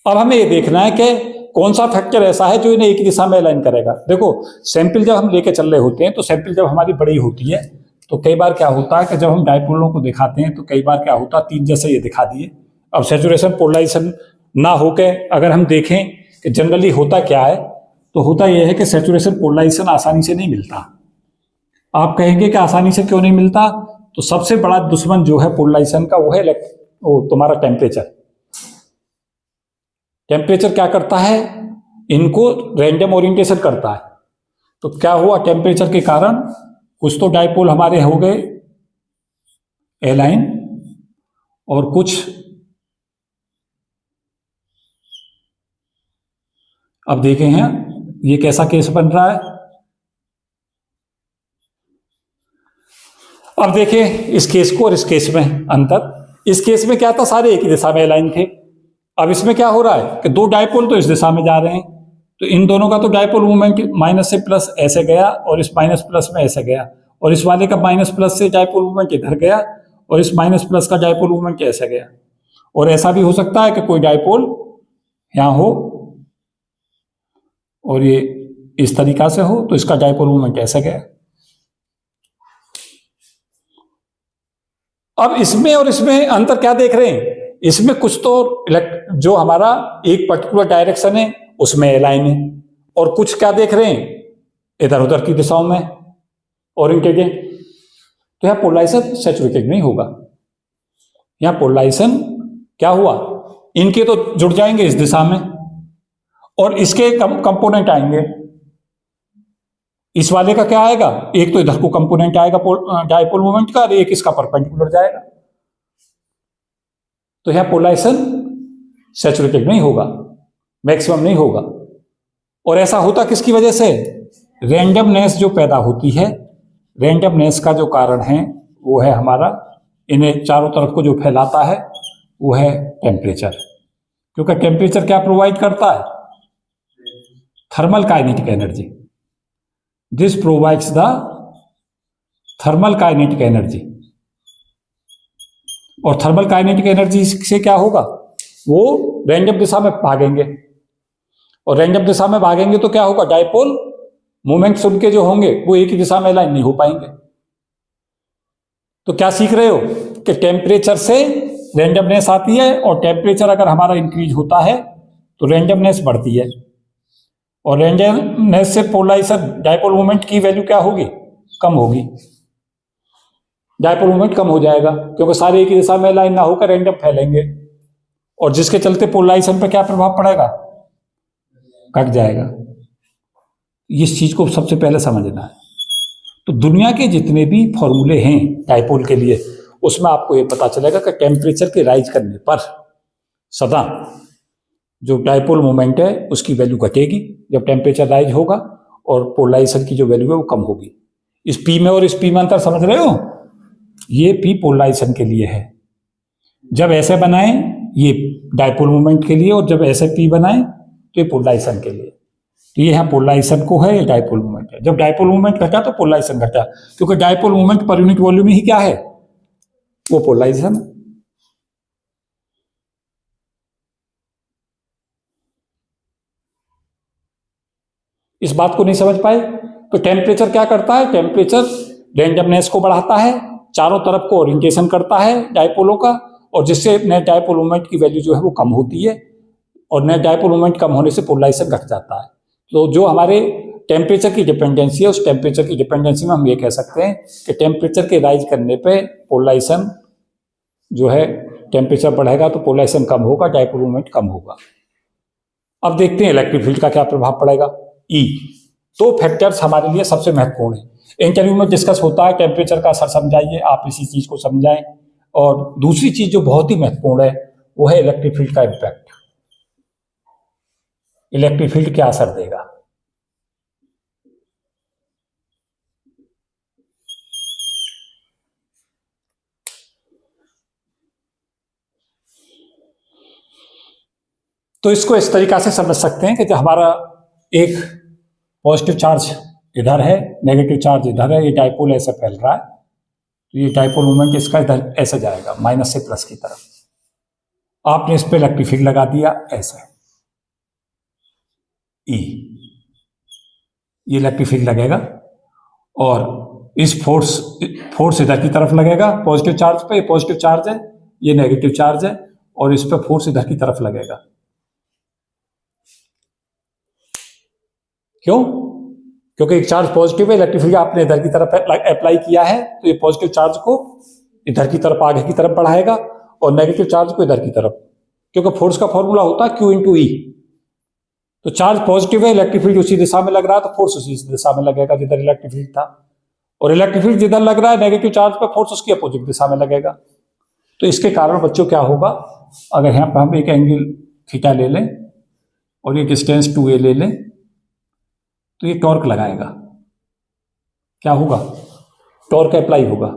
अब हमें ये देखना है कि कौन सा फैक्टर ऐसा है जो इन्हें एक ही दिशा में अलाइन करेगा। देखो सैंपल जब हम लेके चल रहे होते हैं, तो सैंपल जब हमारी बड़ी होती है तो कई बार क्या होता है कि जब हम डायपोलों को दिखाते हैं तो कई बार क्या होता है, तीन जैसे ये दिखा दिए। अब सैचुरेशन पोलराइजेशन ना होके अगर हम देखें कि जनरली होता क्या है, तो होता यह है कि सैचुरेशन पोलराइजेशन आसानी से नहीं मिलता। आप कहेंगे कि आसानी से क्यों नहीं मिलता, तो सबसे बड़ा दुश्मन जो है पोलराइजेशन का वो है तुम्हारा टेम्परेचर। टेम्परेचर क्या करता है, इनको रैंडम ओरिएंटेशन करता है। तो क्या हुआ, टेम्परेचर के कारण कुछ तो डायपोल हमारे हो गए एलाइन, और कुछ अब देखें हैं ये कैसा केस बन रहा है। अब देखें इस केस को और इस केस में अंतर। इस केस में क्या था, सारे एक ही दिशा में अलाइन थे। अब इसमें क्या हो रहा है कि दो डायपोल तो इस दिशा में जा रहे हैं, तो इन दोनों का तो डायपोल मोमेंट माइनस से प्लस ऐसे गया और इस माइनस प्लस में ऐसे गया, और इस वाले का माइनस प्लस से डायपोल मोमेंट इधर गया और इस माइनस प्लस का डायपोल मोमेंट ऐसे गया। और ऐसा भी हो सकता है कि कोई डायपोल यहां हो और ये इस तरीका से हो, तो इसका डायपोल मोमेंट ऐसे गया। अब इसमें और इसमें अंतर क्या देख रहे हैं, इसमें कुछ तो जो हमारा एक पर्टिकुलर डायरेक्शन है उसमें अलाइन है, और कुछ क्या देख रहे हैं इधर उधर की दिशाओं में ओरिएंटेड है। तो यहां पोलराइजेशन सैचुरेटेड नहीं होगा। यहां पोलराइजेशन क्या हुआ, इनके तो जुड़ जाएंगे इस दिशा में और इसके कंपोनेंट आएंगे। इस वाले का क्या आएगा, एक तो इधर को कंपोनेंट आएगा डायपोल मोमेंट का, और एक इसका परपेंडिकुलर जाएगा। तो यहां पोलराइजेशन सैचुरेटेड नहीं होगा, मैक्सिमम नहीं होगा। और ऐसा होता किसकी वजह से, रैंडमनेस जो पैदा होती है, रैंडमनेस का जो कारण है वो है हमारा, इन्हें चारों तरफ को जो फैलाता है वो है टेम्परेचर। क्योंकि टेम्परेचर क्या प्रोवाइड करता है, thermal kinetic energy. This provides the thermal kinetic energy. और थर्मल काइनेटिक एनर्जी से क्या होगा, वो रैंडम दिशा में भागेंगे, और रैंडम दिशा में भागेंगे तो क्या होगा, डायपोल मोमेंट्स उनके जो होंगे वो एक ही दिशा में अलाइन नहीं हो पाएंगे। तो क्या सीख रहे हो कि टेम्परेचर से रैंडमनेस आती है, और टेम्परेचर अगर हमारा इंक्रीज होता है तो रैंडमनेस बढ़ती है, और रैंडमनेस से पोलराइजेशन डायपोल मोमेंट की वैल्यू क्या होगी, कम होगी। डायपोल मोमेंट कम हो जाएगा क्योंकि सारे एक ही दिशा में अलाइन ना होकर रैंडम फैलेंगे, और जिसके चलते पोलराइजेशन पर क्या प्रभाव पड़ेगा, घट जाएगा। इस चीज को सबसे पहले समझना है। तो दुनिया के जितने भी फॉर्मूले हैं डायपोल के लिए, उसमें आपको ये पता चलेगा कि टेम्परेचर के राइज करने पर सदा जो डायपोल मोमेंट है उसकी वैल्यू घटेगी जब टेम्परेचर राइज होगा, और पोलराइजेशन की जो वैल्यू है वो कम होगी। इस पी में और इस पी में अंतर समझ रहे हो? ये पी पोलराइजेशन के लिए है, जब ऐसे बनाए ये डायपोल मोमेंट के लिए, और जब ऐसे पी बनाए तो ये पोलराइजेशन के लिए। तो ये यहाँ पोलराइजेशन को है, ये डायपोल मोमेंट है। जब डायपोल मोमेंट घटा तो पोलराइजेशन घटा, क्योंकि dipole moment per unit volume ही क्या है, वो पोलराइजेशन है। इस बात को नहीं समझ पाए तो टेम्परेचर क्या करता है? टेम्परेचर रेंडमनेस को बढ़ाता है, चारों तरफ को ओरिएंटेशन करता है डायपोलों का, और जिससे नेट डायपोल मोमेंट की वैल्यू जो है वो कम होती है, और नेट डायपोल मोमेंट कम होने से पोलराइजेशन घट जाता है। तो जो हमारे टेम्परेचर की डिपेंडेंसी है, उस टेम्परेचर की डिपेंडेंसी में हम ये कह सकते हैं कि टेम्परेचर के राइज करने पे पोलराइजेशन जो है, टेम्परेचर बढ़ेगा तो पोलराइजेशन कम होगा, डायपोल मोमेंट कम होगा। अब देखते हैं इलेक्ट्रिक फील्ड का क्या प्रभाव पड़ेगा। ई दो फैक्टर्स हमारे लिए सबसे महत्वपूर्ण है। इंटरव्यू में डिस्कस होता है टेम्परेचर का असर समझाइए, आप इसी चीज को समझाएं। और दूसरी चीज जो बहुत ही महत्वपूर्ण है वो है इलेक्ट्रिक फील्ड का इम्पैक्ट। इलेक्ट्रिक फील्ड क्या असर देगा? तो इसको इस तरीका से समझ सकते हैं कि जो हमारा एक पॉजिटिव चार्ज इधर है, नेगेटिव चार्ज इधर है, ये डायपोल ऐसे फैल रहा है, तो ये डायपोल मोमेंट इसका इधर ऐसे जाएगा माइनस से प्लस की तरफ। आपने इस पे इलेक्ट्रिक फील्ड लगा दिया ऐसे, ई, ये इलेक्ट्रिक फील्ड लगेगा, और इस फोर्स इधर की तरफ लगेगा पॉजिटिव चार्ज पे, ये पॉजिटिव चार्ज है, ये नेगेटिव चार्ज है, और इस पे फोर्स इधर की तरफ लगेगा। क्यों? क्योंकि एक चार्ज पॉजिटिव है, इलेक्ट्रिक फील्ड आपने इधर की तरफ अप्लाई किया है, तो ये पॉजिटिव चार्ज को इधर की तरफ आगे की तरफ बढ़ाएगा, और नेगेटिव चार्ज को इधर की तरफ, क्योंकि फोर्स का फॉर्मूला होता है Q इंटू ई। तो चार्ज पॉजिटिव है, इलेक्ट्रिक फील्ड उसी दिशा में लग रहा है, तो फोर्स उसी दिशा में लगेगा जिधर इलेक्ट्रिक फील्ड था, और इलेक्ट्रिक फील्ड जिधर लग रहा है नेगेटिव चार्ज पर, फोर्स उसकी अपोजिट दिशा में लगेगा। तो इसके कारण बच्चों क्या होगा, अगर यहाँ पर हम एक एंगल थीटा ले लें और ये डिस्टेंस 2a ले लें, तो ये टॉर्क लगाएगा। क्या होगा? टॉर्क अप्लाई होगा।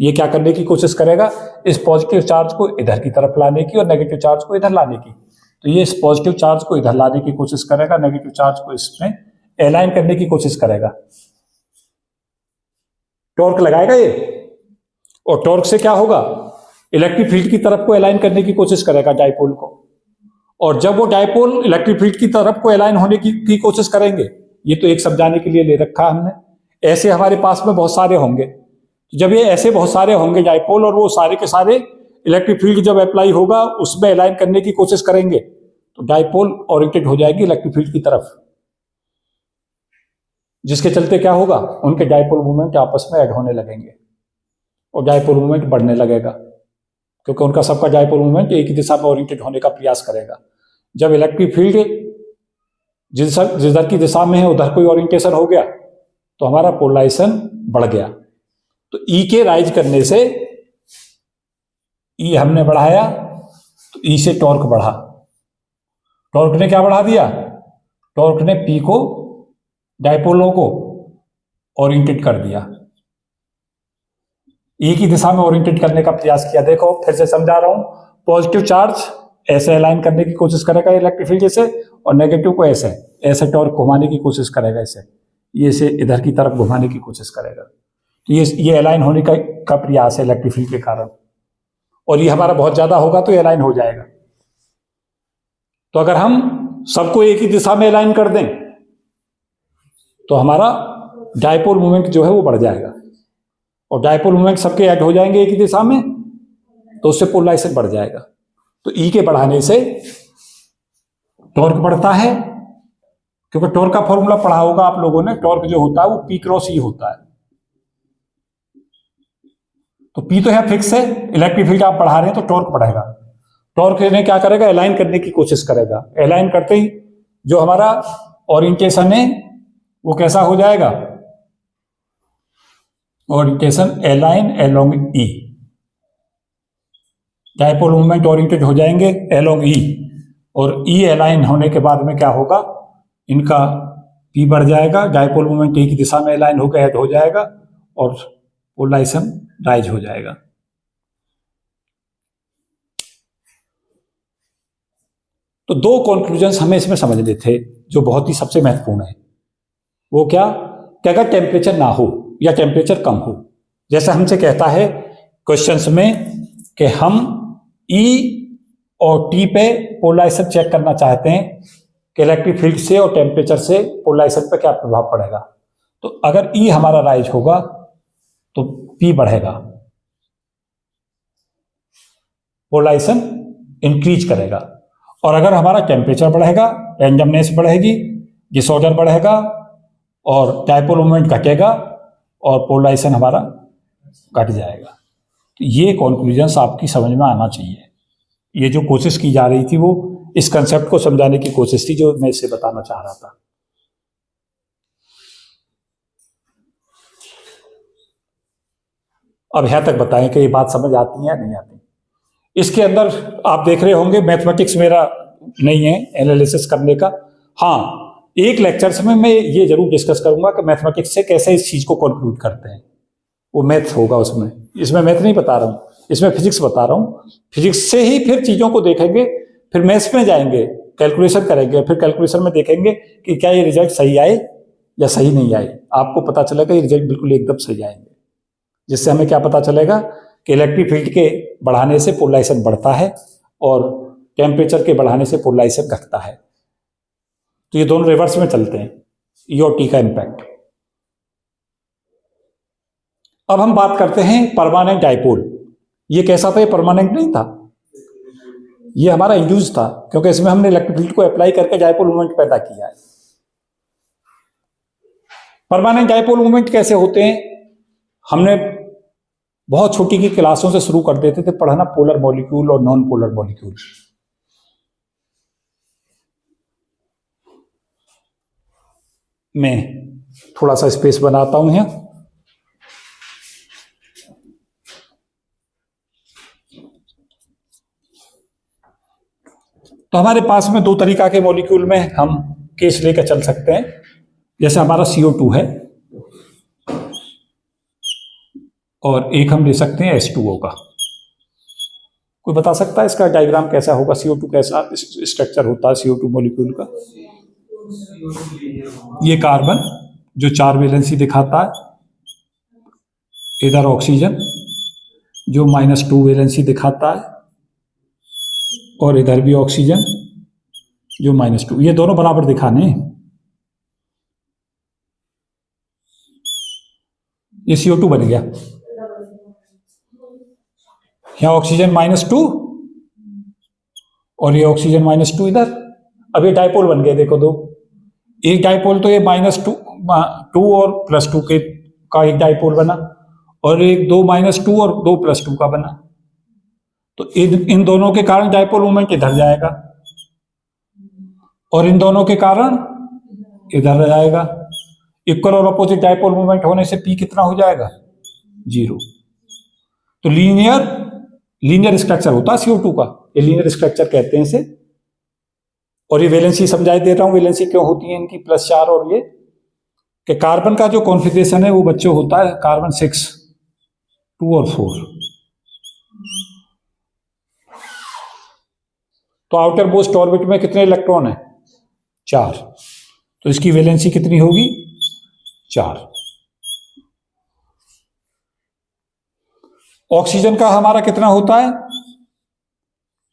ये क्या करने की कोशिश करेगा? इस पॉजिटिव चार्ज को इधर की तरफ लाने की और नेगेटिव चार्ज को इधर लाने की। तो ये इस पॉजिटिव चार्ज को इधर लाने की कोशिश करेगा, नेगेटिव चार्ज को इसमें अलाइन करने की कोशिश करेगा। टॉर्क लगाएगा ये, और टॉर्क से क्या होगा? इलेक्ट्रिक फील्ड की तरफ को अलाइन करने की कोशिश करेगा डायपोल को, और जब वो डायपोल इलेक्ट्रिक फील्ड की तरफ को अलाइन होने की कोशिश करेंगे, ये तो एक समझाने के लिए ले रखा हमने, ऐसे हमारे पास में बहुत सारे होंगे। जब ये ऐसे बहुत सारे होंगे डायपोल, और वो सारे के सारे इलेक्ट्रिक फील्ड जब अप्लाई होगा उसमें अलाइन करने की कोशिश करेंगे, तो डायपोल ओरिएंटेड हो जाएगी इलेक्ट्रिक फील्ड की तरफ, जिसके चलते क्या होगा? उनके डायपोल मूवमेंट आपस में ऐड होने लगेंगे, और डायपोल मूवमेंट बढ़ने लगेगा, क्योंकि उनका सबका डायपोल मूवमेंट एक ही दिशा में ओरिएंटेड होने का प्रयास करेगा। जब इलेक्ट्रिक फील्ड जिधर की दिशा में है उधर कोई ओरिएंटेशन हो गया, तो हमारा पोलराइजेशन बढ़ गया। तो ई के राइज करने से, ई हमने बढ़ाया तो ई से टॉर्क बढ़ा। टॉर्क ने क्या बढ़ा दिया? टॉर्क ने पी को, डायपोलों को ओरिएंटेड कर दिया, ई की दिशा में ओरिएंटेड करने का प्रयास किया। देखो फिर से समझा रहा हूं, पॉजिटिव चार्ज ऐसे अलाइन करने की कोशिश करेगा इलेक्ट्रिक फील्ड से, और नेगेटिव को ऐसे टॉर्क घुमाने की कोशिश करेगा, ये इसे इधर की तरफ घुमाने की कोशिश करेगा। तो ये अलाइन होने का प्रयास है इलेक्ट्रिक फील्ड के कारण, और ये हमारा बहुत ज्यादा होगा तो ये अलाइन हो जाएगा। तो अगर हम सबको एक ही दिशा में अलाइन कर दें तो हमारा डायपोल मोमेंट जो है वो बढ़ जाएगा, और डायपोल मोमेंट सबके ऐड हो जाएंगे एक ही दिशा में, तो उससे पोलराइजेशन बढ़ जाएगा। तो ई के बढ़ाने से टॉर्क बढ़ता है, क्योंकि टॉर्क का फॉर्मूला पढ़ा होगा आप लोगों ने, टॉर्क जो होता है वो P क्रॉस ई होता है। तो P तो है फिक्स है, इलेक्ट्रिक फील्ड आप बढ़ा रहे हैं तो टॉर्क बढ़ेगा। टॉर्क ने क्या करेगा? अलाइन करने की कोशिश करेगा। अलाइन करते ही जो हमारा ओरिएंटेशन है वो कैसा हो जाएगा, ओरिएंटेशन एलाइन अलोंग ई, डायपोल मोमेंट ओरिएंटेड हो जाएंगे अलोंग ई, और ई अलाइन होने के बाद में क्या होगा, इनका पी बढ़ जाएगा, डायपोल मोमेंट ई की दिशा में अलाइन हो जाएगा और पोलराइजेशन राइज हो जाएगा। तो दो कंक्लूजन्स हमें इसमें समझने थे जो बहुत ही सबसे महत्वपूर्ण है। वो क्या कि अगर टेम्परेचर ना हो या टेम्परेचर कम हो, जैसा हमसे कहता है क्वेश्चंस में कि हम ई और टी पे पोलराइजेशन चेक करना चाहते हैं कि इलेक्ट्रिक फील्ड से और टेम्परेचर से पोलराइजेशन पर क्या प्रभाव पड़ेगा। तो अगर ई हमारा राइज होगा तो पी बढ़ेगा, पोलराइजेशन इंक्रीज करेगा, और अगर हमारा टेम्परेचर बढ़ेगा रैंडमनेस बढ़ेगी, डिसऑर्डर बढ़ेगा और डायपोल मोमेंट घटेगा और पोलराइजेशन हमारा घट जाएगा। तो ये कंक्लूजन्स आपकी समझ में आना चाहिए। ये जो कोशिश की जा रही थी वो इस कंसेप्ट को समझाने की कोशिश थी जो मैं इसे बताना चाह रहा था। अब यहाँ तक बताएं कि ये बात समझ आती है या नहीं आती। इसके अंदर आप देख रहे होंगे मैथमेटिक्स मेरा नहीं है एनालिसिस करने का। हाँ, एक लेक्चर्स में मैं ये जरूर डिस्कस करूंगा कि मैथमेटिक्स से कैसे इस चीज को कंक्लूड करते हैं, वो मैथ होगा उसमें। इसमें मैथ नहीं बता रहा हूँ, इसमें फिजिक्स बता रहा हूँ। फिजिक्स से ही फिर चीजों को देखेंगे, फिर मैथ्स में जाएंगे, कैलकुलेशन करेंगे, फिर कैलकुलेशन में देखेंगे कि क्या ये रिजल्ट सही आए या सही नहीं आए। आपको पता चलेगा ये रिजल्ट बिल्कुल एकदम सही आएंगे, जिससे हमें क्या पता चलेगा कि इलेक्ट्रिक फील्ड के बढ़ाने से पोलराइजेशन बढ़ता है और टेम्परेचर के बढ़ाने से पोलराइजेशन घटता है। तो ये दोनों रिवर्स में चलते हैं, ई और टी का इम्पैक्ट। अब हम बात करते हैं परमानेंट डायपोल। ये कैसा था? ये परमानेंट नहीं था, ये हमारा इंड्यूस था, क्योंकि इसमें हमने इलेक्ट्रिक फील्ड को अप्लाई करके डायपोल मोमेंट पैदा किया है। परमानेंट डायपोल मोमेंट कैसे होते हैं? हमने बहुत छोटी की क्लासों से शुरू कर देते थे पढ़ना पोलर मॉलिक्यूल और नॉन पोलर मॉलिक्यूल। मैं थोड़ा सा स्पेस बनाता हूं यहां। तो हमारे पास में दो तरीका के मॉलिक्यूल में हम केस लेकर चल सकते हैं। जैसे हमारा CO2 है और एक हम ले सकते हैं H2O का। कोई बता सकता है इसका डायग्राम कैसा होगा? CO2 कैसा स्ट्रक्चर होता है CO2 मॉलिक्यूल का? ये कार्बन जो 4 वैलेंसी दिखाता है, इधर ऑक्सीजन जो -2 वैलेंसी दिखाता है, और इधर भी ऑक्सीजन जो -2। ये दोनों बराबर दिखाने। ये CO2 बन गया, यहाँ ऑक्सीजन -2 और ये ऑक्सीजन -2 इधर। अब ये डायपोल बन गए, देखो दो। एक डायपोल तो ये -2 और +2 के का एक डायपोल बना, और एक 2 -2 और 2 +2 का बना। तो इन दोनों के कारण डायपोल मोमेंट इधर जाएगा और इन दोनों के कारण इधर जाएगा। इक्वल और अपोजिट डायपोल मोमेंट होने से P कितना हो जाएगा? 0। तो लीनियर स्ट्रक्चर होता है CO2 का, ये लीनियर स्ट्रक्चर कहते हैं इसे। और ये वैलेंसी समझाई दे रहा हूं, वैलेंसी क्यों होती है इनकी +4 और ये कि कार्बन का जो कॉन्फ़िगरेशन है वो बच्चों होता है कार्बन 6, 2 और 4। तो आउटर मोस्ट ऑर्बिट में कितने इलेक्ट्रॉन है? 4। तो इसकी वैलेंसी कितनी होगी? 4। ऑक्सीजन का हमारा कितना होता है?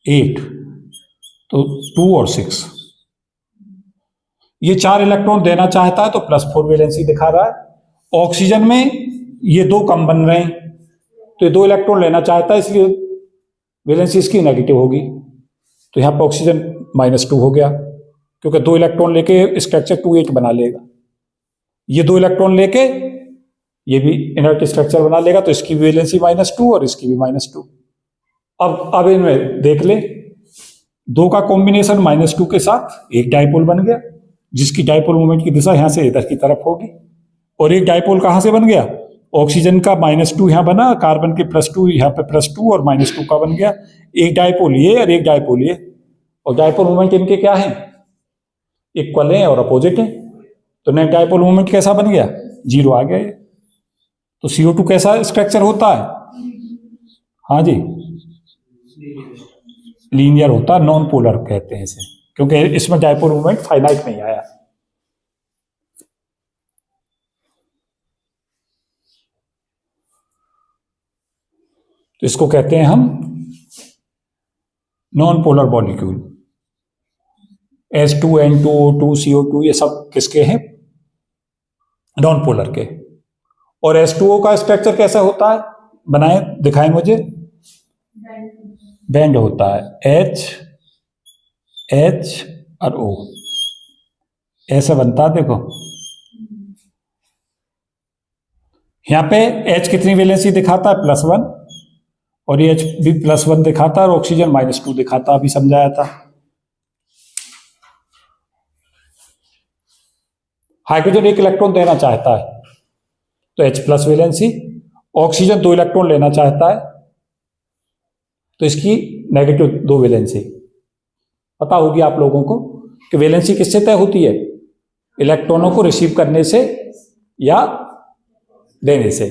8। तो 2 और 6। ये 4 इलेक्ट्रॉन देना चाहता है तो +4 वैलेंसी दिखा रहा है। ऑक्सीजन में ये 2 कम बन रहे हैं तो ये 2 इलेक्ट्रॉन लेना चाहता है, इसलिए वैलेंसी इसकी नेगेटिव होगी। तो यहां पर ऑक्सीजन -2 हो गया, क्योंकि 2 इलेक्ट्रॉन लेके स्ट्रक्चर 2 8 बना लेगा। ये 2 इलेक्ट्रॉन लेके ये भी इनर्ट स्ट्रक्चर बना लेगा, तो इसकी भी वैलेंसी -2 और इसकी भी -2। अब इनमें देख ले, 2 का कॉम्बिनेशन -2 के साथ एक डायपोल बन गया, जिसकी डायपोल मोमेंट की दिशा यहाँ से इधर की तरफ होगी। और एक डायपोल कहाँ से बन गया, ऑक्सीजन का -2 यहाँ बना, कार्बन के +2 यहाँ पे +2 और -2 का बन गया। एक डायपोल ये और एक डायपोल ये, और डायपोल मोमेंट इनके क्या है, इक्वल है और अपोजिट है। तो नेट डायपोल मोमेंट कैसा बन गया, 0 आ गया ये। तो CO2 कैसा स्ट्रक्चर होता है, हाँ जी लीनियर होता है, नॉन पोलर कहते हैं इसे, क्योंकि इसमें डायपोल मोमेंट फाइनाइट नहीं आया। तो इसको कहते हैं हम non polar molecule. H2, N2, O2, CO2 ये सब किसके हैं, नॉन पोलर के। और H2O का स्ट्रक्चर कैसा होता है, बनाए दिखाएं मुझे, बैंड होता है, H और O ऐसे बनता है। देखो यहां पे H कितनी वैलेंसी दिखाता है, +1, और ये H भी +1 दिखाता है, और ऑक्सीजन -2 दिखाता, अभी समझाया था। हाइड्रोजन 1 इलेक्ट्रॉन देना चाहता है तो H+ वैलेंसी, ऑक्सीजन 2 इलेक्ट्रॉन लेना चाहता है तो इसकी -2 वैलेंसी। पता होगी आप लोगों को कि वैलेंसी किससे तय होती है, इलेक्ट्रॉनों को रिसीव करने से या देने से।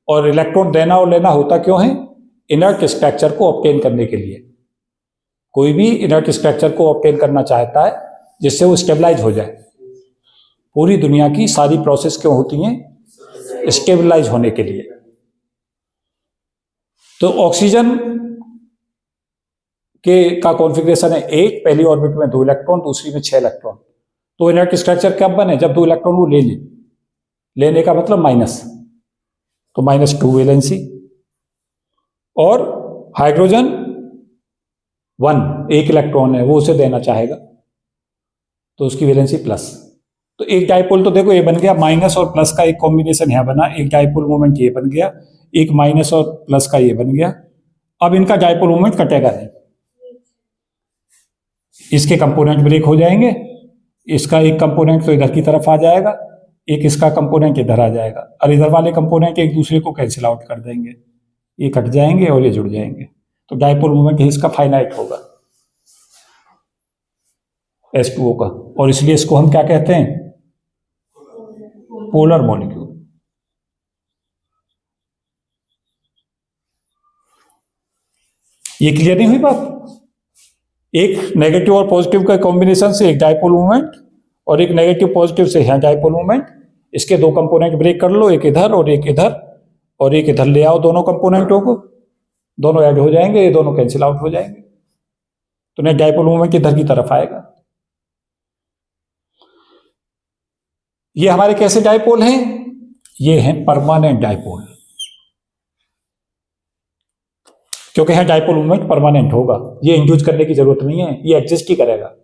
और इलेक्ट्रॉन देना और लेना होता क्यों है, इनर्ट स्ट्रक्चर को ऑब्टेन करने के लिए। कोई भी इनर्ट स्ट्रक्चर को ऑब्टेन करना चाहता है जिससे वो स्टेबलाइज हो जाए। पूरी दुनिया की सारी प्रोसेस क्यों होती हैं, स्टेबलाइज होने के लिए। तो ऑक्सीजन के का कॉन्फ़िगरेशन है 8, पहली ऑर्बिट में 2 इलेक्ट्रॉन, दूसरी में 6 इलेक्ट्रॉन। तो इनर्ट स्ट्रक्चर कब बने, जब 2 इलेक्ट्रॉन वो ले लेने का मतलब माइनस, तो -2 वैलेंसी। और हाइड्रोजन 1 इलेक्ट्रॉन है, वो उसे देना चाहेगा तो उसकी वैलेंसी प्लस। तो एक डायपोल तो देखो ये बन गया, माइनस और प्लस का एक कॉम्बिनेशन यहां बना, एक डायपोल मोमेंट ये बन गया, एक माइनस और प्लस का ये बन गया। अब इनका डायपोल मोमेंट कटेगा नहीं, इसके कंपोनेंट ब्रेक हो जाएंगे, इसका एक कंपोनेंट तो इधर की तरफ आ जाएगा, एक इसका कंपोनेंट इधर आ जाएगा, और इधर वाले कंपोनेंट एक दूसरे को कैंसिल आउट कर देंगे, ये कट जाएंगे और ये जुड़ जाएंगे। तो डायपोल मोमेंट इसका फाइनाइट होगा H2O का, और इसलिए इसको हम क्या कहते हैं, पोलर मॉलिक्यूल। ये क्लियर नहीं हुई बात, एक नेगेटिव और पॉजिटिव का कॉम्बिनेशन से एक डायपोल मोमेंट, और एक नेगेटिव पॉजिटिव से यहाँ डायपोल मोमेंट, इसके 2 कंपोनेंट ब्रेक कर लो, एक इधर और एक इधर, और एक इधर ले आओ, दोनों कंपोनेंटों को, दोनों ऐड हो जाएंगे, ये दोनों कैंसिल आउट हो जाएंगे, तो नेट डायपोल मोमेंट इधर की तरफ आएगा। ये हमारे कैसे डायपोल हैं, ये हैं परमानेंट डायपोल, क्योंकि यहां डायपोल मोमेंट परमानेंट होगा, ये इंड्यूस करने की जरूरत नहीं है, ये एग्जिस्ट ही करेगा।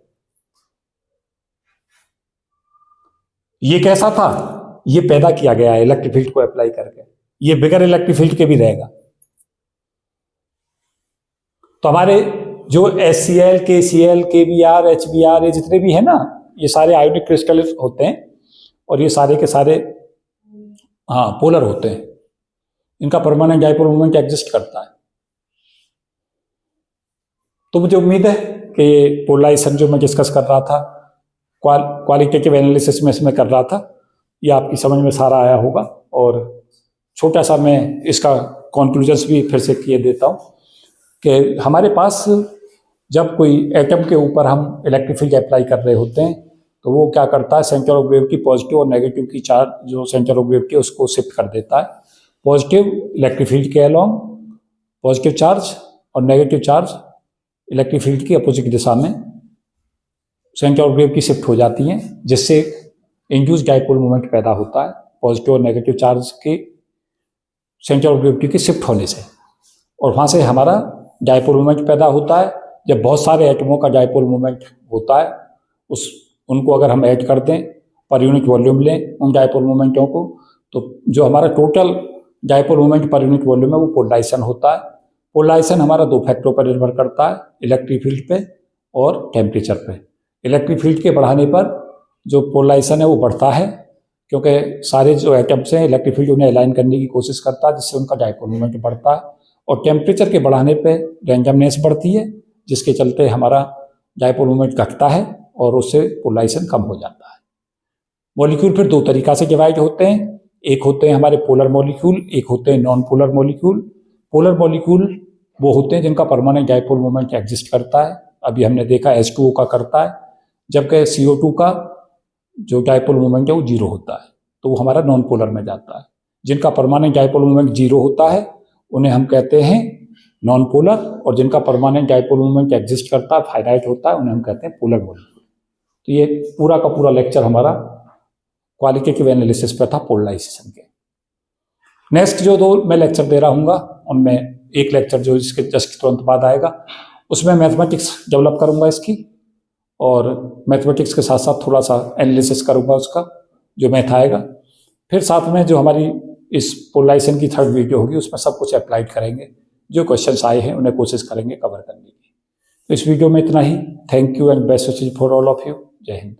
ये कैसा था, ये पैदा किया गया है इलेक्ट्रिक फील्ड को अप्लाई करके, ये बिगर इलेक्ट्रिक फील्ड के भी रहेगा। तो हमारे जो HCl, KCl, KBr, HBr ये जितने भी है ना, ये सारे आयोनिक क्रिस्टल होते हैं, और ये सारे के सारे हाँ पोलर होते हैं, इनका परमानेंट डायपोल मोमेंट एग्जिस्ट करता है। तो मुझे उम्मीद है कि ये पोलराइजेशन जो मैं डिस्कस कर रहा था, क्वालिटेटिव एनालिसिस में इसमें कर रहा था, ये आपकी समझ में सारा आया होगा। और छोटा सा मैं इसका कॉन्क्लूजन्स भी फिर से किए देता हूँ कि हमारे पास जब कोई एटम के ऊपर हम इलेक्ट्रिक फील्ड अप्लाई कर रहे होते हैं तो वो क्या करता है, सेंटर ऑफ वेव की पॉजिटिव और नेगेटिव की चार्ज जो सेंटर ऑफ वेव की उसको शिफ्ट कर देता है। पॉजिटिव इलेक्ट्रिक फील्ड के अलोंग पॉजिटिव चार्ज और नेगेटिव चार्ज इलेक्ट्रिक फील्ड की अपोजिट दिशा में सेंटर ऑफ वेव की शिफ्ट हो जाती हैं, जिससे इंड्यूस डायपोल मोमेंट पैदा होता है पॉजिटिव और नेगेटिव चार्ज के सेंटर ऑफ ग्रेविटी के शिफ्ट होने से, और वहाँ से हमारा डायपोल मोमेंट पैदा होता है। जब बहुत सारे एटमों का डायपोल मोमेंट होता है, उनको अगर हम ऐड कर दें, पर यूनिट वॉल्यूम लें उन डायपोल मोमेंटों को, तो जो हमारा total dipole moment per unit volume है वो पोलराइजेशन होता है। पोलराइजेशन हमारा 2 फैक्टरों पर निर्भर करता है, इलेक्ट्रिक फील्ड पे और टेम्परेचर पे। इलेक्ट्रिक फील्ड के बढ़ाने पर जो पोलराइजेशन है वो बढ़ता है, क्योंकि सारे जो एटम्स हैं इलेक्ट्रिक फील्ड उन्हें अलाइन करने की कोशिश करता है, जिससे उनका डायपोल मोमेंट बढ़ता है। और टेम्परेचर के बढ़ाने पे रैंडमनेस बढ़ती है, जिसके चलते हमारा डायपोल मोमेंट घटता है और उससे पोलराइजेशन कम हो जाता है। मॉलिक्यूल फिर दो तरीका से डिवाइड होते हैं, एक होते हैं हमारे पोलर मॉलिक्यूल, एक होते हैं non polar molecule. Polar molecule वो होते हैं जिनका परमानेंट डायपोल मोमेंट एग्जिस्ट करता है, अभी हमने देखा H2O का करता है, जबकि CO2 का जो डायपोल मोमेंट है वो 0 होता है, तो वो हमारा नॉन पोलर में जाता है। जिनका परमानेंट डायपोल मोमेंट 0 होता है उन्हें हम कहते हैं नॉन पोलर, और जिनका परमानेंट डायपोल मोमेंट एग्जिस्ट करता है, फाइनाइट होता है, उन्हें हम कहते हैं पोलर मॉलिक्यूल। तो ये पूरा का पूरा लेक्चर हमारा क्वालिटेटिव एनालिसिस पे था पोलराइजेशन के। नेक्स्ट जो दो मैं लेक्चर दे रहा हूँगा, उनमें एक लेक्चर जो इसके जस्ट तुरंत बाद आएगा, उसमें मैथमेटिक्स डेवलप करूँगा इसकी, और मैथमेटिक्स के साथ साथ थोड़ा सा एनालिसिस करूँगा उसका जो मैथ आएगा। फिर साथ में जो हमारी इस पोलराइजेशन की थर्ड वीडियो होगी उसमें सब कुछ अप्लाइड करेंगे, जो क्वेश्चंस आए हैं उन्हें कोशिश करेंगे कवर करने की। तो इस वीडियो में इतना ही। Thank you and best wishes for all of you. जय हिंद।